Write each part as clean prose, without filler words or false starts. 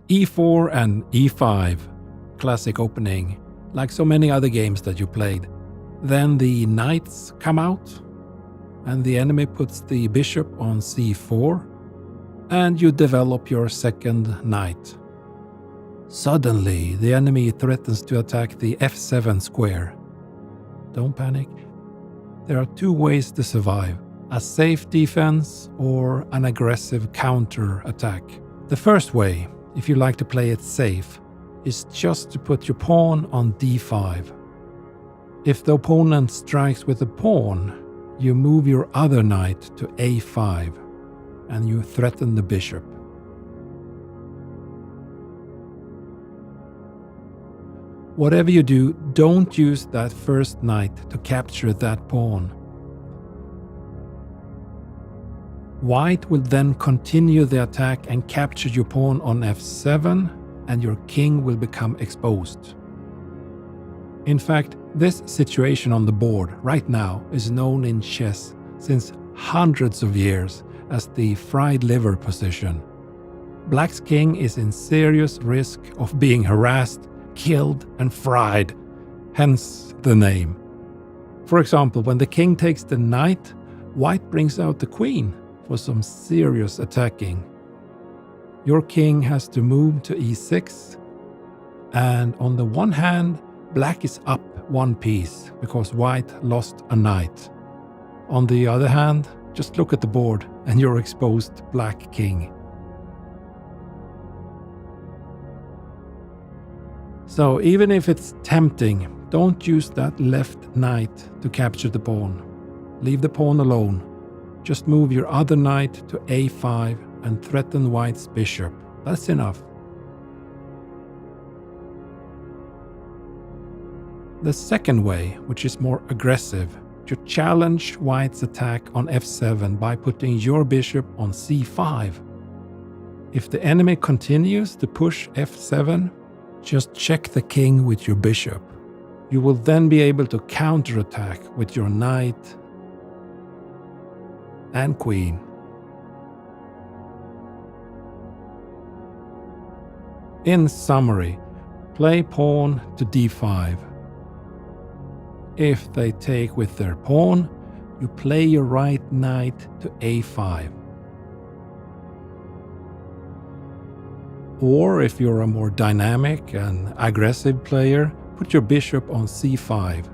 e4 and e5, classic opening, like so many other games that you played. Then the knights come out, and the enemy puts the bishop on c4, and you develop your second knight. Suddenly, the enemy threatens to attack the f7 square. Don't panic. There are two ways to survive: a safe defense or an aggressive counter-attack. The first way, if you like to play it safe, is just to put your pawn on d5. If the opponent strikes with a pawn, you move your other knight to a5, and you threaten the bishop. Whatever you do, don't use that first knight to capture that pawn. White will then continue the attack and capture your pawn on f7, and your king will become exposed. In fact, this situation on the board right now is known in chess since hundreds of years as the fried liver position. Black's king is in serious risk of being harassed, killed and fried, hence the name. For example, when the king takes the knight, white brings out the queen for some serious attacking. Your king has to move to e6, and on the one hand, black is up one piece because white lost a knight. On the other hand, just look at the board and you're exposed black king. So even if it's tempting, don't use that left knight to capture the pawn. Leave the pawn alone. Just move your other knight to a5 and threaten white's bishop. That's enough. The second way, which is more aggressive, you challenge white's attack on f7 by putting your bishop on c5. If the enemy continues to push f7, just check the king with your bishop. You will then be able to counterattack with your knight and queen. In summary, play pawn to d5. If they take with their pawn, you play your right knight to a5. Or if you're a more dynamic and aggressive player, put your bishop on c5.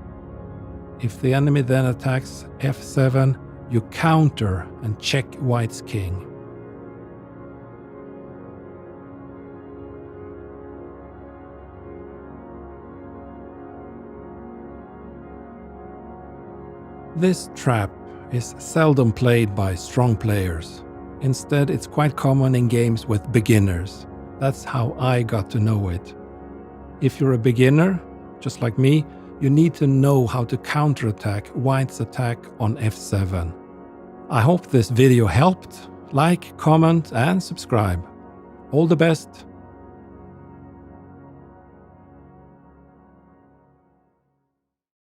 If the enemy then attacks f7, you counter and check white's king. This trap is seldom played by strong players. Instead, it's quite common in games with beginners. That's how I got to know it. If you're a beginner, just like me, you need to know how to counterattack white's attack on f7. I hope this video helped. Like, comment and subscribe. All the best.